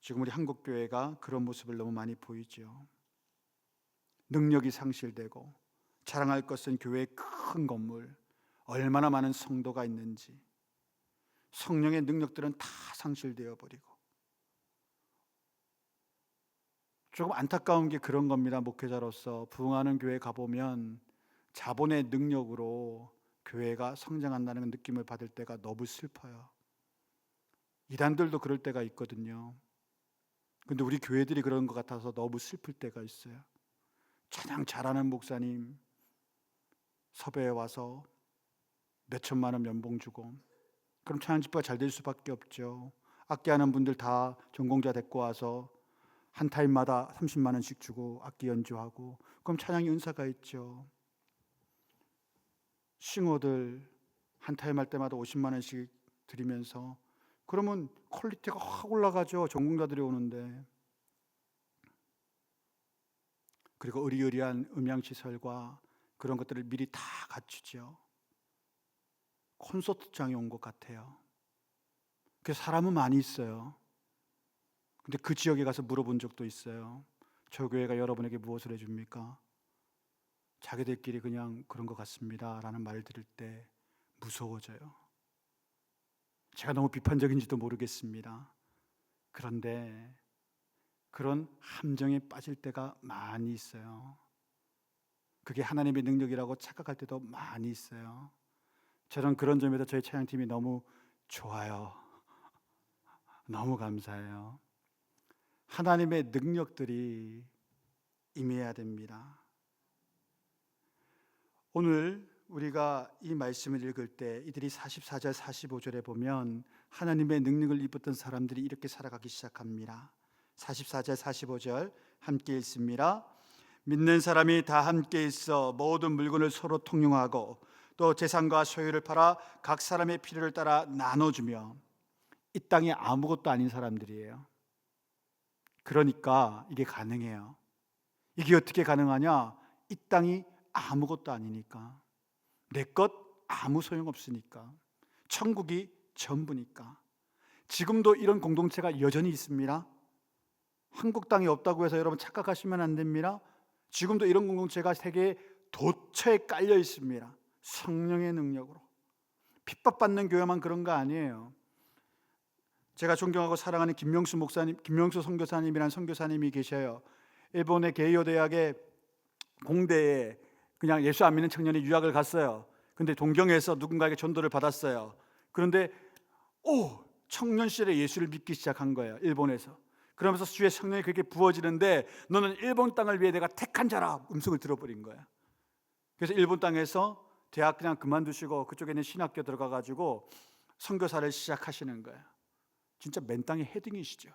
지금 우리 한국교회가 그런 모습을 너무 많이 보이죠. 능력이 상실되고 자랑할 것은 교회의 큰 건물, 얼마나 많은 성도가 있는지, 성령의 능력들은 다 상실되어 버리고 조금 안타까운 게 그런 겁니다. 목회자로서 부흥하는 교회 가보면 자본의 능력으로 교회가 성장한다는 느낌을 받을 때가 너무 슬퍼요. 이단들도 그럴 때가 있거든요. 근데 우리 교회들이 그런 것 같아서 너무 슬플 때가 있어요. 찬양 잘하는 목사님 섭외해 와서 몇 천만 원 연봉 주고, 그럼 찬양 집회가 잘 될 수밖에 없죠. 악기하는 분들 다 전공자 데리고 와서 한 타임마다 30만 원씩 주고 악기 연주하고, 그럼 찬양이 은사가 있죠. 싱어들 한 타임 할 때마다 50만 원씩 드리면서, 그러면 퀄리티가 확 올라가죠. 전공자들이 오는데. 그리고 의리의리한 음향시설과 그런 것들을 미리 다 갖추죠. 콘서트장에 온 것 같아요. 그래서 사람은 많이 있어요. 근데 그 지역에 가서 물어본 적도 있어요. 저 교회가 여러분에게 무엇을 해줍니까? 자기들끼리 그냥 그런 것 같습니다 라는 말을 들을 때 무서워져요. 제가 너무 비판적인지도 모르겠습니다. 그런데 그런 함정에 빠질 때가 많이 있어요. 그게 하나님의 능력이라고 착각할 때도 많이 있어요. 저는 그런 점에서 저희 찬양팀이 너무 좋아요. 너무 감사해요. 하나님의 능력들이 임해야 됩니다. 오늘 우리가 이 말씀을 읽을 때 이들이 44절 45절에 보면 하나님의 능력을 입었던 사람들이 이렇게 살아가기 시작합니다. 44절 45절 함께 읽습니다. 믿는 사람이 다 함께 있어 모든 물건을 서로 통용하고 또 재산과 소유를 팔아 각 사람의 필요를 따라 나눠주며, 이 땅에 아무것도 아닌 사람들이에요. 그러니까 이게 가능해요. 이게 어떻게 가능하냐? 이 땅이 아무것도 아니니까, 내 것 아무 소용없으니까, 천국이 전부니까. 지금도 이런 공동체가 여전히 있습니다. 한국 땅이 없다고 해서 여러분 착각하시면 안 됩니다. 지금도 이런 공동체가 세계에 도처에 깔려 있습니다. 성령의 능력으로. 핍박받는 교회만 그런 거 아니에요. 제가 존경하고 사랑하는 김명수 목사님, 김명수 선교사님이라는 선교사님이 계셔요. 일본의 게이오 대학의 공대에 그냥 예수 안 믿는 청년이 유학을 갔어요. 근데 동경에서 누군가에게 전도를 받았어요. 그런데 청년 시절에 예수를 믿기 시작한 거예요. 일본에서. 그러면서 주의 성령이 그렇게 부어지는데, 너는 일본 땅을 위해 내가 택한 자라 음성을 들어버린 거야. 그래서 일본 땅에서 대학 그냥 그만두시고 그쪽에 있는 신학교 들어가가지고 선교사를 시작하시는 거예요. 진짜 맨 땅에 헤딩이시죠.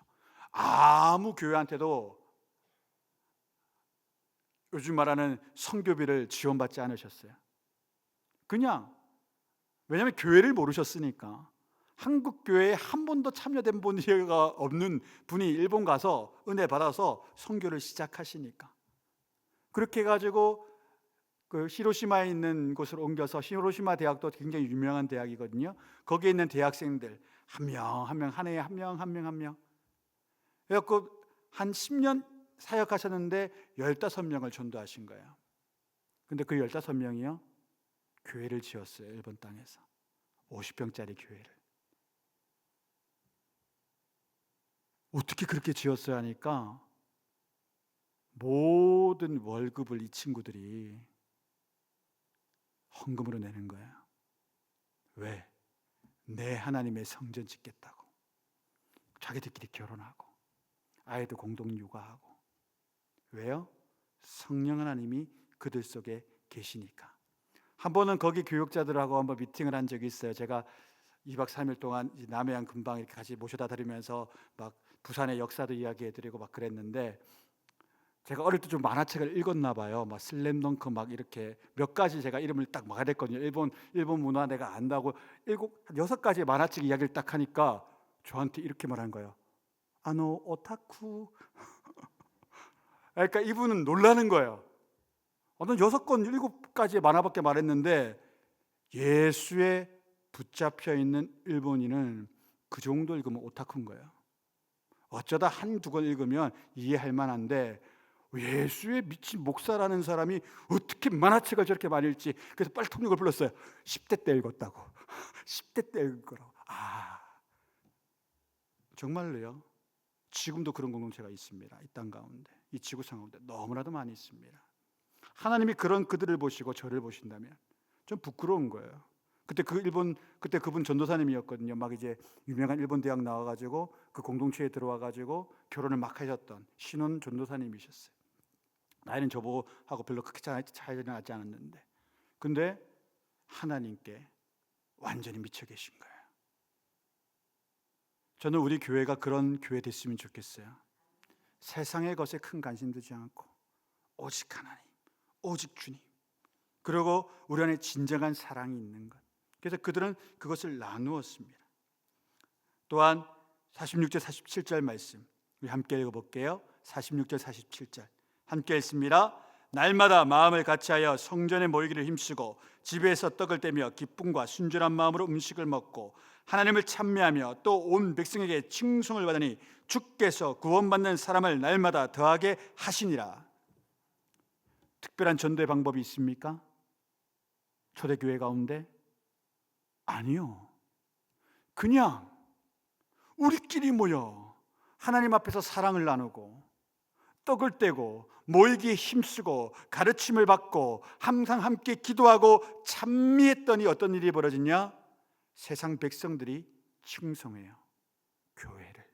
아무 교회한테도 요즘 말하는 선교비를 지원받지 않으셨어요. 그냥, 왜냐하면 교회를 모르셨으니까. 한국 교회에 한 번도 참여된 분이가 없는 분이 일본 가서 은혜 받아서 선교를 시작하시니까. 그렇게 해가지고 그 히로시마에 있는 곳으로 옮겨서, 히로시마 대학도 굉장히 유명한 대학이거든요. 거기에 있는 대학생들 한 명 한 명, 한 해에 한 명 한 명 한 명. 그래갖고 한 10년 사역하셨는데 15명을 전도하신 거예요. 근데 그 15명이요 교회를 지었어요. 일본 땅에서 50평짜리 교회를. 어떻게 그렇게 지었어야 하니까 모든 월급을 이 친구들이 헌금으로 내는 거예요. 왜? 내 하나님의 성전 짓겠다고. 자기들끼리 결혼하고 아이도 공동 육아하고. 왜요? 성령 하나님이 그들 속에 계시니까. 한 번은 거기 교육자들하고 한번 미팅을 한 적이 있어요. 제가 2박 3일 동안 남해안 근방 이렇게 같이 모셔다 드리면서 막 부산의 역사도 이야기해드리고 막 그랬는데, 제가 어릴 때 좀 만화책을 읽었나 봐요. 막 슬램덩크 막 이렇게 몇 가지 제가 이름을 딱 말했거든요. 일본 문화 내가 안다고 한 6가지 만화책 이야기를 딱 하니까 저한테 이렇게 말한 거예요. 오타쿠. 그러니까 이분은 놀라는 거예요. 어떤 6권 7가지의 만화밖에 말했는데 예수에 붙잡혀 있는 일본인은 그 정도 읽으면 오타쿠인 거예요. 어쩌다 한두 권 읽으면 이해할 만한데, 예수에 미친 목사라는 사람이 어떻게 만화책을 저렇게 많이 읽지? 그래서 빨리 통역을 불렀어요. 10대 때 읽었다고. 10대 때 읽은 거라고. 정말로요? 지금도 그런 공동체가 있습니다. 이 땅 가운데, 이 지구상 가운데 너무나도 많이 있습니다. 하나님이 그런 그들을 보시고 저를 보신다면 좀 부끄러운 거예요. 그때 그분 전도사님이었거든요. 막 이제 유명한 일본 대학 나와가지고 그 공동체에 들어와가지고 결혼을 막 하셨던 신혼 전도사님이셨어요. 나이는 저보고 별로 크게 차이가 나지 않았는데, 근데 하나님께 완전히 미쳐 계신 거예요. 저는 우리 교회가 그런 교회 됐으면 좋겠어요. 세상의 것에 큰 관심 두지 않고 오직 하나님, 오직 주님, 그리고 우리 안에 진정한 사랑이 있는 것. 그래서 그들은 그것을 나누었습니다. 또한 46절 47절 말씀 우리 함께 읽어볼게요. 46절 47절 함께 읽습니다. 날마다 마음을 같이하여 성전에 모이기를 힘쓰고 집에서 떡을 떼며 기쁨과 순전한 마음으로 음식을 먹고 하나님을 찬미하며 또 온 백성에게 칭송을 받으니 주께서 구원받는 사람을 날마다 더하게 하시니라. 특별한 전도의 방법이 있습니까? 초대교회 가운데? 아니요. 그냥 우리끼리 모여 하나님 앞에서 사랑을 나누고 떡을 떼고 모이기에 힘쓰고 가르침을 받고 항상 함께 기도하고 찬미했더니 어떤 일이 벌어지냐? 세상 백성들이 칭송해요. 교회를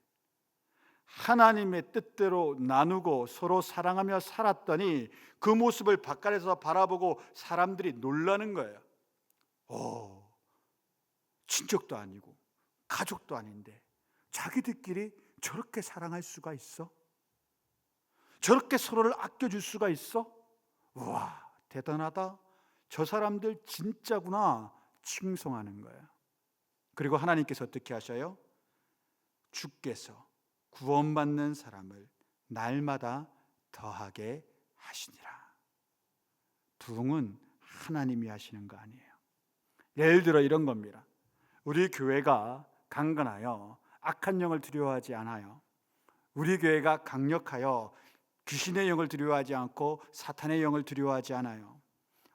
하나님의 뜻대로 나누고 서로 사랑하며 살았더니 그 모습을 바깥에서 바라보고 사람들이 놀라는 거예요. 친척도 아니고 가족도 아닌데 자기들끼리 저렇게 사랑할 수가 있어? 저렇게 서로를 아껴줄 수가 있어? 우와, 대단하다. 저 사람들 진짜구나. 칭송하는 거예요. 그리고 하나님께서 어떻게 하셔요? 주께서 구원받는 사람을 날마다 더하게 하시니라. 부흥은 하나님이 하시는 거 아니에요. 예를 들어 이런 겁니다. 우리 교회가 강건하여 악한 영을 두려워하지 않아요. 우리 교회가 강력하여 귀신의 영을 두려워하지 않고 사탄의 영을 두려워하지 않아요.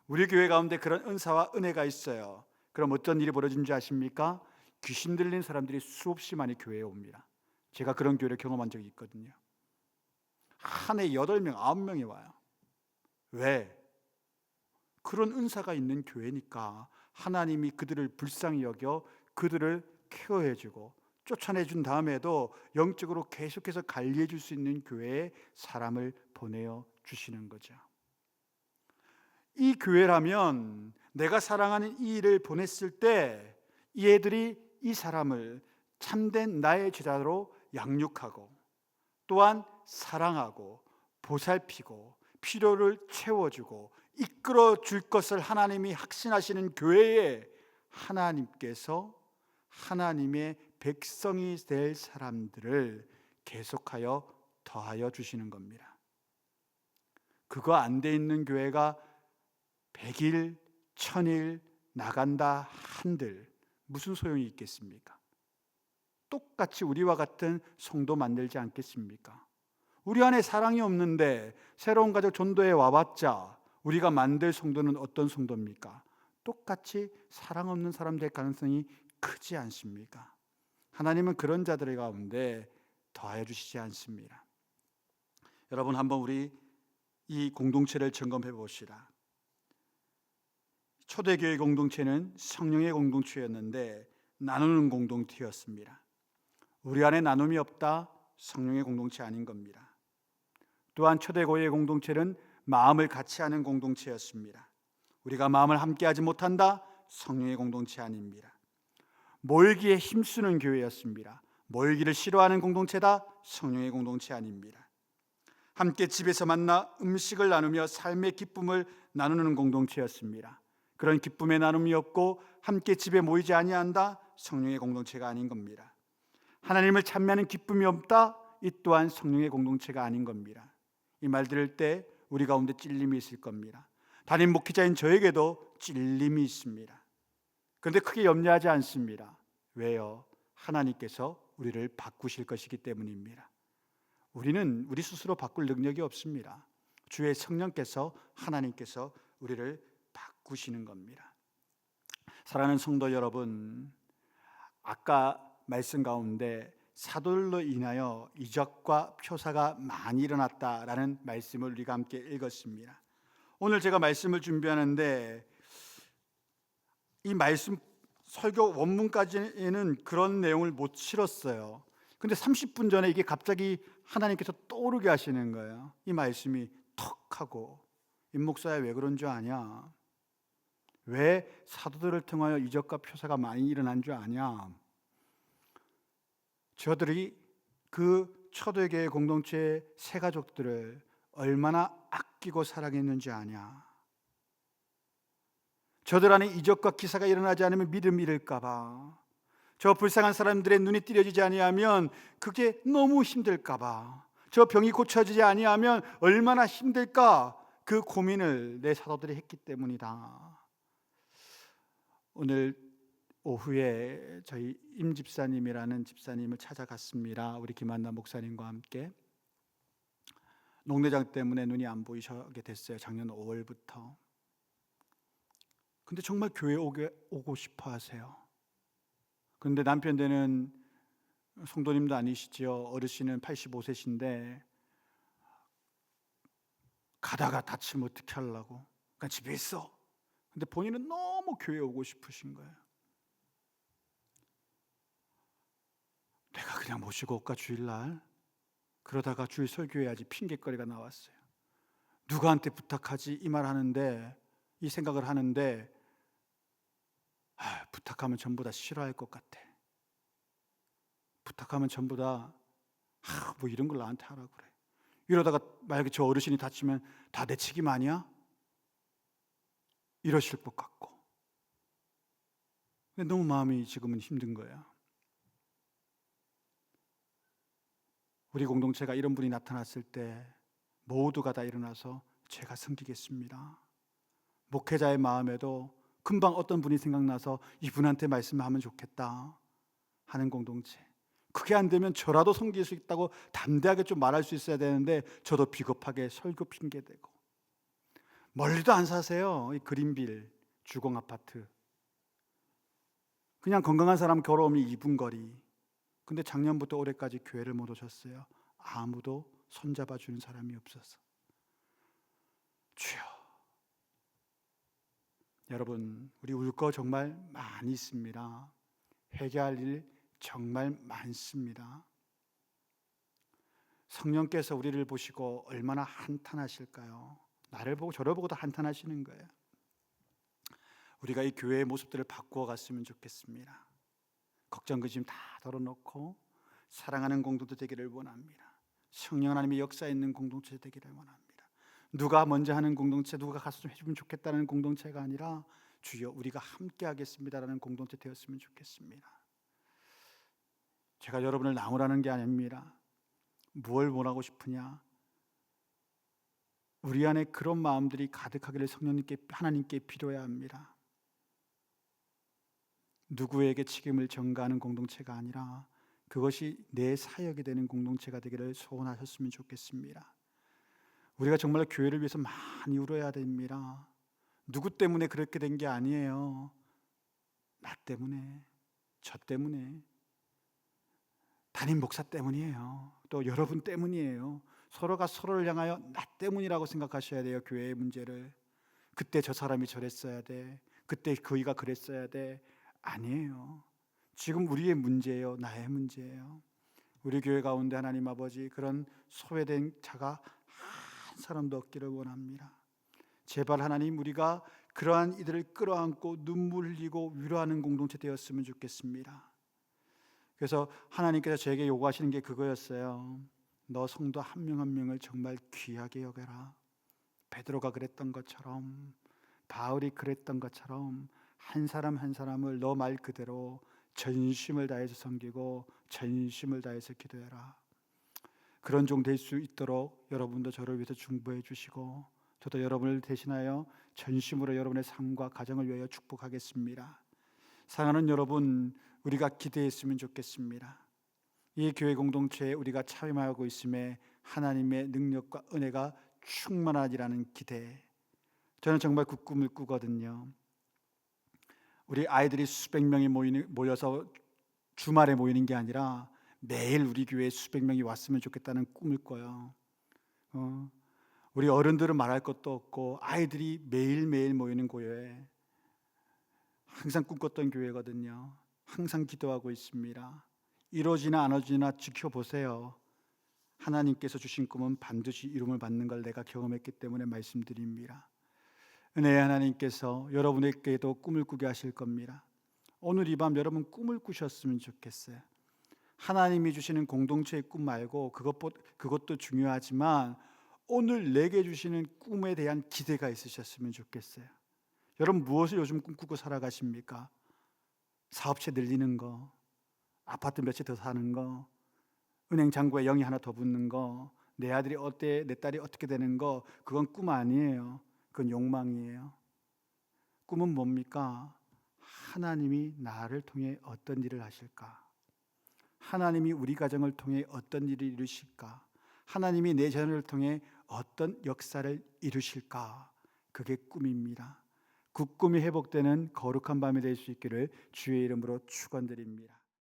우리 교회 가운데 그런 은사와 은혜가 있어요. 그럼 어떤 일이 벌어진 줄 아십니까? 귀신 들린 사람들이 수없이 많이 교회에 옵니다. 제가 그런 교회를 경험한 적이 있거든요. 한 해 8명, 9명이 와요. 왜? 그런 은사가 있는 교회니까 하나님이 그들을 불쌍히 여겨 그들을 케어해주고 쫓아내준 다음에도 영적으로 계속해서 관리해줄 수 있는 교회에 사람을 보내어 주시는 거죠. 이 교회라면 내가 사랑하는 이 일을 보냈을 때 이 애들이 이 사람을 참된 나의 제자로 양육하고 또한 사랑하고 보살피고 필요를 채워주고 이끌어 줄 것을 하나님이 확신하시는 교회에 하나님께서 하나님의 백성이 될 사람들을 계속하여 더하여 주시는 겁니다. 그거 안 돼 있는 교회가 100일, 1000일 나간다 한들 무슨 소용이 있겠습니까? 똑같이 우리와 같은 성도 만들지 않겠습니까? 우리 안에 사랑이 없는데 새로운 가족 전도에 와봤자 우리가 만들 성도는 어떤 성도입니까? 똑같이 사랑 없는 사람 될 가능성이 크지 않습니까? 하나님은 그런 자들 가운데 더하여 주시지 않습니다. 여러분, 한번 우리 이 공동체를 점검해 봅시다. 초대교회 공동체는 성령의 공동체였는데 나누는 공동체였습니다. 우리 안에 나눔이 없다, 성령의 공동체 아닌 겁니다. 또한 초대교회 공동체는 마음을 같이 하는 공동체였습니다. 우리가 마음을 함께하지 못한다, 성령의 공동체 아닙니다. 모이기에 힘쓰는 교회였습니다. 모이기를 싫어하는 공동체다, 성령의 공동체 아닙니다. 함께 집에서 만나 음식을 나누며 삶의 기쁨을 나누는 공동체였습니다. 그런 기쁨의 나눔이 없고 함께 집에 모이지 아니한다, 성령의 공동체가 아닌 겁니다. 하나님을 찬미하는 기쁨이 없다, 이 또한 성령의 공동체가 아닌 겁니다. 이 말 들을 때 우리 가운데 찔림이 있을 겁니다. 담임 목회자인 저에게도 찔림이 있습니다. 그런데 크게 염려하지 않습니다. 왜요? 하나님께서 우리를 바꾸실 것이기 때문입니다. 우리는 우리 스스로 바꿀 능력이 없습니다. 주의 성령께서, 하나님께서 우리를 바꾸시는 겁니다. 사랑하는 성도 여러분, 아까 말씀 가운데 사도들로 인하여 이적과 표사가 많이 일어났다라는 말씀을 우리가 함께 읽었습니다. 오늘 제가 말씀을 준비하는데 이 말씀 설교 원문까지는 그런 내용을 못 실었어요. 근데 30분 전에 이게 갑자기 하나님께서 떠오르게 하시는 거예요. 이 말씀이 턱 하고, 임 목사야 왜 그런 줄 아냐? 왜 사도들을 통하여 이적과 표사가 많이 일어난 줄 아냐? 저들이 그 초대교회 공동체의 새 가족들을 얼마나 아끼고 사랑했는지 아냐? 저들 안에 이적과 기사가 일어나지 않으면 믿음 잃을까 봐, 저 불쌍한 사람들의 눈이 띄려지지 아니하면 그게 너무 힘들까 봐, 저 병이 고쳐지지 아니하면 얼마나 힘들까, 그 고민을 내 사도들이 했기 때문이다. 오늘 오후에 저희 임 집사님이라는 집사님을 찾아갔습니다. 우리 김한나 목사님과 함께. 녹내장 때문에 눈이 안 보이시게 됐어요. 작년 5월부터. 근데 정말 교회 오고 싶어 하세요. 그런데 남편 되는 성도님도 아니시죠. 어르신은 85세신데 가다가 다치면 어떻게 하려고, 그러니까 집에 있어. 근데 본인은 너무 교회 오고 싶으신 거예요. 내가 그냥 모시고 올까 주일날? 그러다가 주일 설교해야지 핑계거리가 나왔어요. 누구한테 부탁하지? 이 말 하는데, 이 생각을 하는데, 부탁하면 전부 다 싫어할 것 같아. 부탁하면 전부 다 뭐 이런 걸 나한테 하라고 그래. 이러다가 만약에 저 어르신이 다치면 다 내 책임 아니야? 이러실 것 같고. 근데 너무 마음이 지금은 힘든 거야. 우리 공동체가 이런 분이 나타났을 때 모두가 다 일어나서 제가 섬기겠습니다. 목회자의 마음에도 금방 어떤 분이 생각나서 이분한테 말씀하면 좋겠다 하는 공동체. 그게 안 되면 저라도 섬길 수 있다고 담대하게 좀 말할 수 있어야 되는데 저도 비겁하게 설교 핑계대고. 멀리도 안 사세요. 이 그린빌 주공 아파트. 그냥 건강한 사람 걸어오면 2분 거리. 근데 작년부터 올해까지 교회를 못 오셨어요. 아무도 손잡아 주는 사람이 없어서. 주여, 여러분, 우리 울 거 정말 많이 있습니다. 회개할 일 정말 많습니다. 성령께서 우리를 보시고 얼마나 한탄하실까요? 나를 보고 저를 보고도 한탄하시는 거예요. 우리가 이 교회의 모습들을 바꾸어 갔으면 좋겠습니다. 걱정 근심 다 덜어놓고 사랑하는 공동체 되기를 원합니다. 성령 하나님의 역사 있는 공동체 되기를 원합니다. 누가 먼저 하는 공동체, 누가 가서 좀 해주면 좋겠다는 공동체가 아니라 주여 우리가 함께 하겠습니다라는 공동체 되었으면 좋겠습니다. 제가 여러분을 나무라는 게 아닙니다. 무엇을 원하고 싶으냐? 우리 안에 그런 마음들이 가득하기를 성령님께, 하나님께 빌어야 합니다. 누구에게 책임을 전가하는 공동체가 아니라 그것이 내 사역이 되는 공동체가 되기를 소원하셨으면 좋겠습니다. 우리가 정말 교회를 위해서 많이 울어야 됩니다. 누구 때문에 그렇게 된 게 아니에요. 나 때문에, 저 때문에, 담임 목사 때문이에요. 또 여러분 때문이에요. 서로가 서로를 향하여 나 때문이라고 생각하셔야 돼요. 교회의 문제를. 그때 저 사람이 저랬어야 돼, 그때 그이가 그랬어야 돼. 아니에요. 지금 우리의 문제예요. 나의 문제예요. 우리 교회 가운데 하나님 아버지 그런 소외된 자가 한 사람도 없기를 원합니다. 제발 하나님, 우리가 그러한 이들을 끌어안고 눈물 흘리고 위로하는 공동체 되었으면 좋겠습니다. 그래서 하나님께서 저에게 요구하시는 게 그거였어요. 너 성도 한 명 한 명을 정말 귀하게 여겨라. 베드로가 그랬던 것처럼, 바울이 그랬던 것처럼 한 사람 한 사람을 너 말 그대로 전심을 다해서 섬기고 전심을 다해서 기도해라. 그런 종 될 수 있도록 여러분도 저를 위해서 중보해 주시고, 저도 여러분을 대신하여 전심으로 여러분의 삶과 가정을 위하여 축복하겠습니다. 사랑하는 여러분, 우리가 기대했으면 좋겠습니다. 이 교회 공동체에 우리가 참여하고 있음에 하나님의 능력과 은혜가 충만하리라는 기대, 저는 정말 그 꿈을 꾸거든요. 우리 아이들이 수백 명이 모여서 주말에 모이는 게 아니라 매일 우리 교회에 수백 명이 왔으면 좋겠다는 꿈을 꿔요. 우리 어른들은 말할 것도 없고 아이들이 매일매일 모이는 교회, 항상 꿈꿨던 교회거든요. 항상 기도하고 있습니다. 이루어지나 안 이루어지나 지켜보세요. 하나님께서 주신 꿈은 반드시 이rum을 받는 걸 내가 경험했기 때문에 말씀드립니다. 은혜의 하나님께서 여러분에게도 꿈을 꾸게 하실 겁니다. 오늘 이 밤 여러분 꿈을 꾸셨으면 좋겠어요. 하나님이 주시는 공동체의 꿈 말고 그것도 중요하지만 오늘 내게 주시는 꿈에 대한 기대가 있으셨으면 좋겠어요. 여러분 무엇을 요즘 꿈꾸고 살아가십니까? 사업체 늘리는 거, 아파트 몇 채 더 사는 거, 은행 잔고에 0이 하나 더 붙는 거, 내 아들이 어때, 내 딸이 어떻게 되는 거, 그건 꿈 아니에요. 그건 욕망이에요. 꿈은 뭡니까? 하나님이 나를 통해 어떤 일을 하실까? 하나님이 우리 가정을 통해 어떤 일을 이루실까? 하나님이 내 자녀를 통해 어떤 역사를 이루실까? 그게 꿈입니다. 그 꿈이 회복되는 거룩한 밤이 될 수 있기를 주의 이름으로 축원드립니다.